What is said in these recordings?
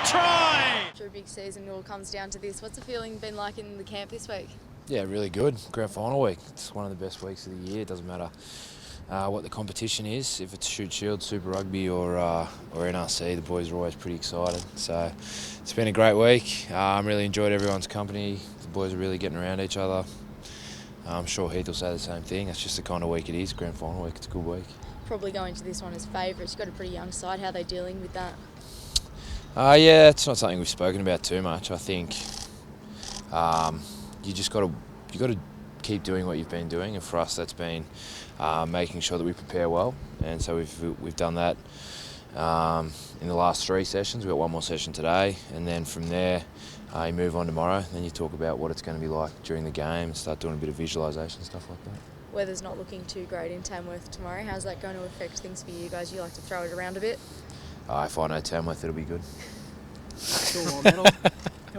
try! After a big season, it all comes down to this. What's the feeling been like in the camp this week? Yeah, really good. Grand final week. It's one of the best weeks of the year. It doesn't matter what the competition is. If it's Shoot Shield, Super Rugby or NRC, the boys are always pretty excited. So it's been a great week. Really enjoyed everyone's company. The boys are really getting around each other. I'm sure Heath will say the same thing. That's just the kind of week it is, grand final week. It's a good week. Probably going to this one as favourites. You've got a pretty young side. How are they dealing with that? Yeah, it's not something we've spoken about too much. I think you got to keep doing what you've been doing, and for us that's been making sure that we prepare well, and so we've done that in the last 3 sessions. We've got one more session today, and then from there you move on tomorrow. Then you talk about what it's going to be like during the game and start doing a bit of visualisation, stuff like that. Weather's not looking too great in Tamworth tomorrow. How's that going to affect things for you guys? You like to throw it around a bit? If I know Tamworth, it'll be good. Hill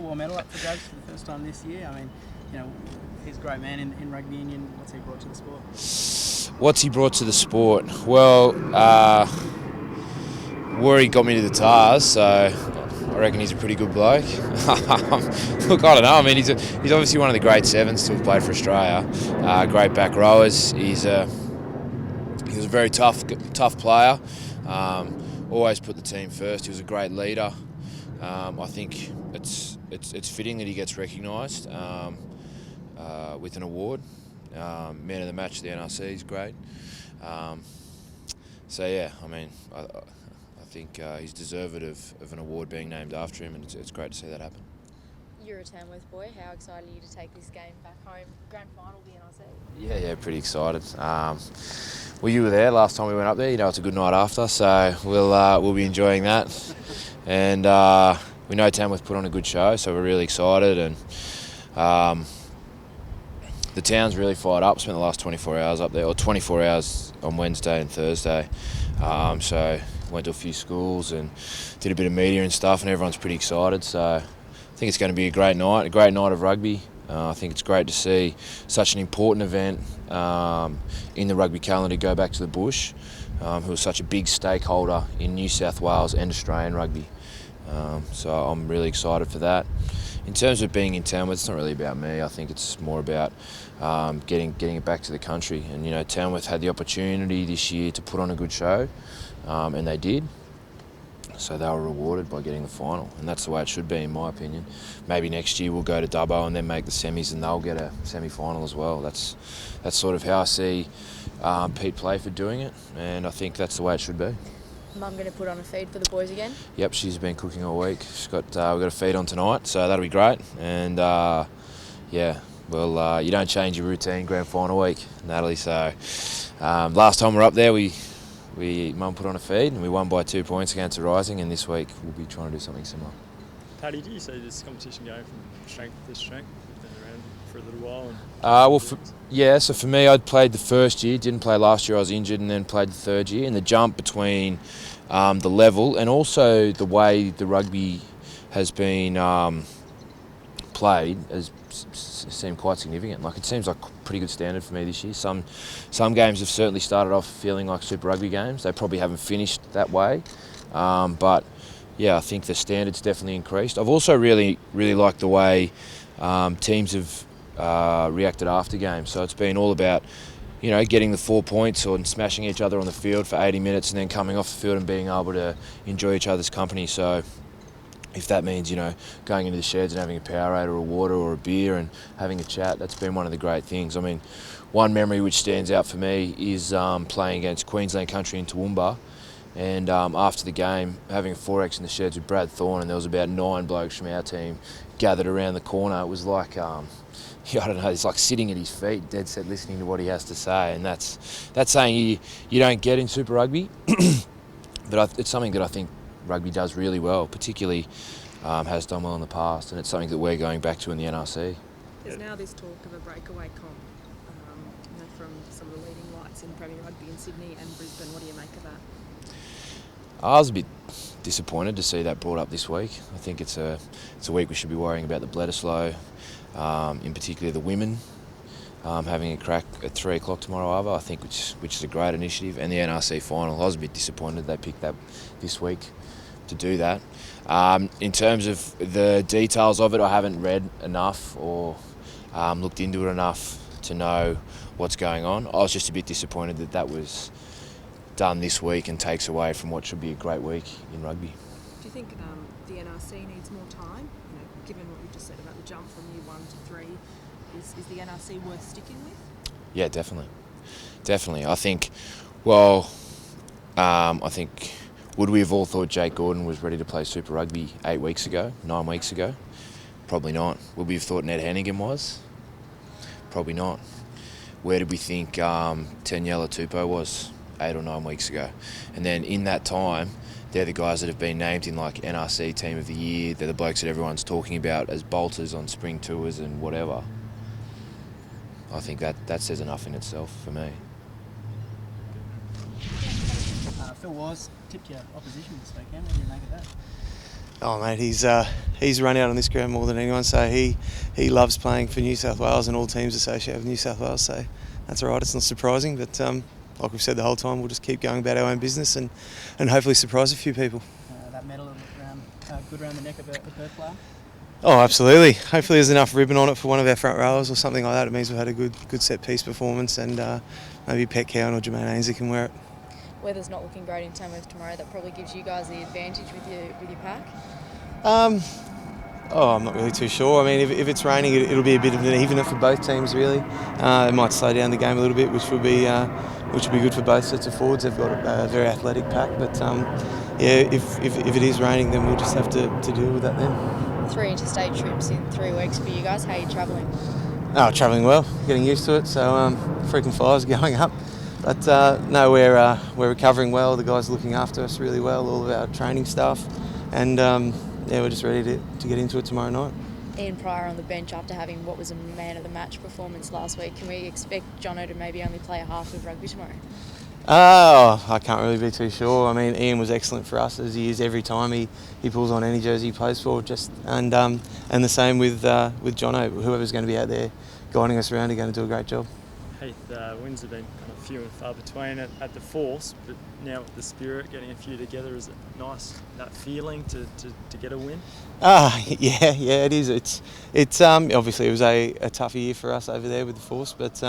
War medal up for grabs for the first time this year. I mean, you know, he's a great man in rugby union. What's he brought to the sport? What's he brought to the sport? Well, Worry got me to the Tars, so I reckon he's a pretty good bloke. Look, I don't know. I mean, he's obviously one of the great sevens to have played for Australia. Great back rowers. He was a very tough player. Always put the team first. He was a great leader. I think it's fitting that he gets recognised with an award. Man of the match, the NRC is great. So yeah, I mean, I think he's deserved of an award being named after him, and it's great to see that happen. You're a Tamworth boy. How excited are you to take this game back home? Grand final, the NRC. Yeah, pretty excited. Well, you were there last time we went up there. You know, it's a good night after, so we'll be enjoying that. And we know Tamworth put on a good show, so we're really excited. And the town's really fired up. Spent the last 24 hours up there, or 24 hours on Wednesday and Thursday. So went to a few schools and did a bit of media and stuff, and everyone's pretty excited. So I think it's going to be a great night of rugby. I think it's great to see such an important event in the rugby calendar go back to the bush, who was such a big stakeholder in New South Wales and Australian rugby. So I'm really excited for that. In terms of being in Tamworth, it's not really about me. I think it's more about getting it back to the country. And you know, Tamworth had the opportunity this year to put on a good show, and they did. So they were rewarded by getting the final, and that's the way it should be, in my opinion. Maybe next year we'll go to Dubbo and then make the semis, and they'll get a semi-final as well. That's sort of how I see Pete Playford doing it, and I think that's the way it should be. Mum going to put on a feed for the boys again? Yep, she's been cooking all week. We've got a feed on tonight, so that'll be great. And yeah, well, you don't change your routine grand final week, Natalie. So last time we were up there, Mum put on a feed and we won by 2 points against the Rising, and this week we'll be trying to do something similar. Paddy, do you see this competition going from strength to strength? You've been around for a little while. So for me, I'd played the first year, didn't play last year, I was injured, and then played the third year. And the jump between the level and also the way the rugby has been played has seemed quite significant. Like, it seems like a pretty good standard for me this year. Some games have certainly started off feeling like Super Rugby games. They probably haven't finished that way, but yeah, I think the standard's definitely increased. I've also really liked the way teams have reacted after games. So it's been all about, you know, getting the 4 points or smashing each other on the field for 80 minutes and then coming off the field and being able to enjoy each other's company. So if that means, you know, going into the sheds and having a Powerade or a water or a beer and having a chat, that's been one of the great things. I mean, one memory which stands out for me is playing against Queensland Country in Toowoomba, and after the game having a 4X in the sheds with Brad Thorne, and there was about 9 blokes from our team gathered around the corner. It was like, I don't know, it's like sitting at his feet, dead set, listening to what he has to say, and that's saying you don't get in Super Rugby, but it's something that I think rugby does really well, particularly has done well in the past, and it's something that we're going back to in the NRC. There's now this talk of a breakaway comp from some of the leading lights in Premier Rugby in Sydney and Brisbane. What do you make of that? I was a bit disappointed to see that brought up this week. I think it's a week we should be worrying about the Bledisloe, in particular the women, having a crack at 3 o'clock tomorrow over, I think, which is a great initiative, and the NRC final. I was a bit disappointed they picked that this week. to do that. In terms of the details of it, I haven't read enough or looked into it enough to know what's going on. I was just a bit disappointed that that was done this week and takes away from what should be a great week in rugby. Do you think the NRC needs more time? You know, given what you just said about the jump from year 1 to 3, is the NRC worth sticking with? Yeah, definitely. I think, well, I think, would we have all thought Jake Gordon was ready to play Super Rugby 9 weeks ago? Probably not. Would we have thought Ned Hannigan was? Probably not. Where did we think Tanyela Tupou was 8 or 9 weeks ago? And then in that time, they're the guys that have been named in like NRC Team of the Year. They're the blokes that everyone's talking about as bolters on spring tours and whatever. I think that says enough in itself for me. Phil Wise tipped your opposition this weekend. What do you make of that? Oh mate, he's run out on this ground more than anyone, so he loves playing for New South Wales and all teams associated with New South Wales, so that's all right, it's not surprising, but like we've said the whole time, we'll just keep going about our own business and hopefully surprise a few people. That medal good around the neck of the Perth player? Oh, absolutely. Hopefully there's enough ribbon on it for one of our front rowers or something like that. It means we've had a good set piece performance, and maybe Pat Cowan or Jermaine Ainsley can wear it. Weather's not looking great in Tamworth tomorrow. That probably gives you guys the advantage with your pack. I'm not really too sure. I mean, if it's raining, it'll be a bit of an evener for both teams, really. It might slow down the game a little bit, which would be good for both sets of forwards. They've got a very athletic pack, but yeah, if it is raining, then we'll just have to deal with that then. 3 interstate trips in 3 weeks for you guys. How are you travelling? Oh, travelling well, getting used to it. So freaking flies are going up. But no, we're recovering well. The guys are looking after us really well, all of our training staff, and yeah, we're just ready to get into it tomorrow night. Ian Pryor on the bench after having what was a man of the match performance last week. Can we expect Jono to maybe only play a half of rugby tomorrow? Oh, I can't really be too sure. I mean, Ian was excellent for us, as he is every time he pulls on any jersey he plays for. And the same with Jono. Whoever's going to be out there guiding us around are going to do a great job. Heath, wins have been kind of few and far between at the Force, but now with the Spirit getting a few together, is it nice, that feeling to get a win? Yeah, it is. It's obviously it was a tough year for us over there with the Force, but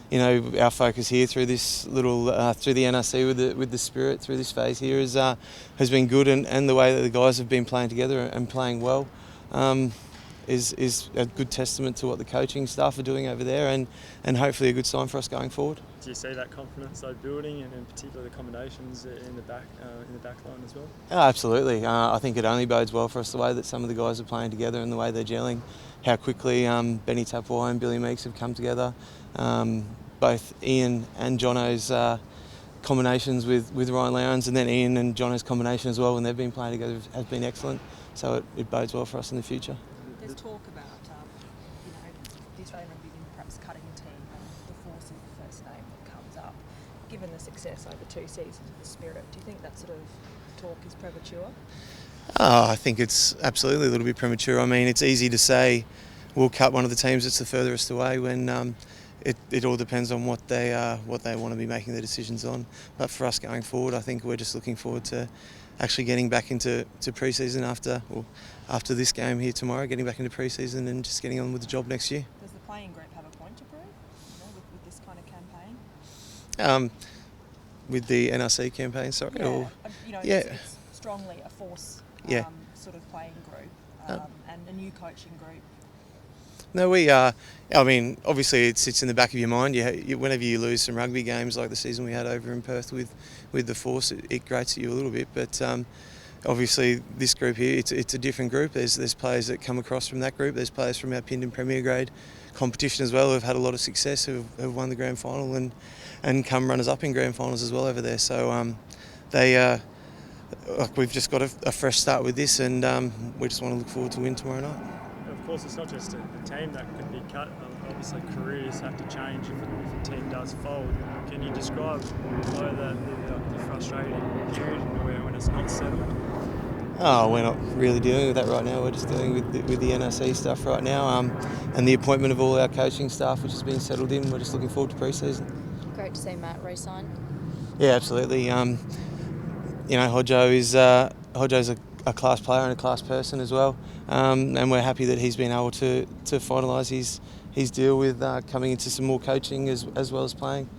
you know, our focus here through this little through the NRC with the Spirit through this phase here has been good, and the way that the guys have been playing together and playing well is a good testament to what the coaching staff are doing over there, and hopefully a good sign for us going forward. Do you see that confidence though building, and in particular the combinations in the back line as well? Oh, absolutely. I think it only bodes well for us the way that some of the guys are playing together and the way they're gelling. How quickly Benny Tapwai and Billy Meeks have come together. Both Ian and Jono's combinations with Ryan Lowndes, and then Ian and Jono's combination as well when they've been playing together has been excellent. So it bodes well for us in the future. There's talk about you know, the Australian Rugby Union perhaps cutting a team, and the Force is the first name that comes up. Given the success over 2 seasons of the Spirit, do you think that sort of talk is premature? I think it's absolutely a little bit premature. I mean, it's easy to say we'll cut one of the teams that's the furthest away when it all depends on what they want to be making their decisions on. But for us going forward, I think we're just looking forward to actually getting back into pre-season after this game here tomorrow, getting back into pre-season and just getting on with the job next year. Does the playing group have a point to prove, you know, with this kind of campaign? With the NRC campaign, sorry? Yeah, or, you know, yeah. It's strongly a Force sort of playing group and a new coaching group. No, we are. I mean, obviously, it sits in the back of your mind. Whenever you lose some rugby games like the season we had over in Perth with the Force, it grates at you a little bit. But obviously, this group here, it's a different group. There's players that come across from that group. There's players from our pinned and premier grade competition as well who have had a lot of success, who have won the grand final and come runners up in grand finals as well over there. So we've just got a fresh start with this, and we just want to look forward to win tomorrow night. Of course, it's not just the team that can be cut. Obviously, careers have to change if a team does fold. Can you describe the frustrating period when it's not settled? Oh, we're not really dealing with that right now. We're just dealing with the NRC stuff right now, and the appointment of all our coaching staff, which has been settled in. We're just looking forward to pre-season. Great to see Matt re-sign. Yeah, absolutely. You know, Hodjo Hodjo's a class player and a class person as well, and we're happy that he's been able to finalise his deal with coming into some more coaching as well as playing.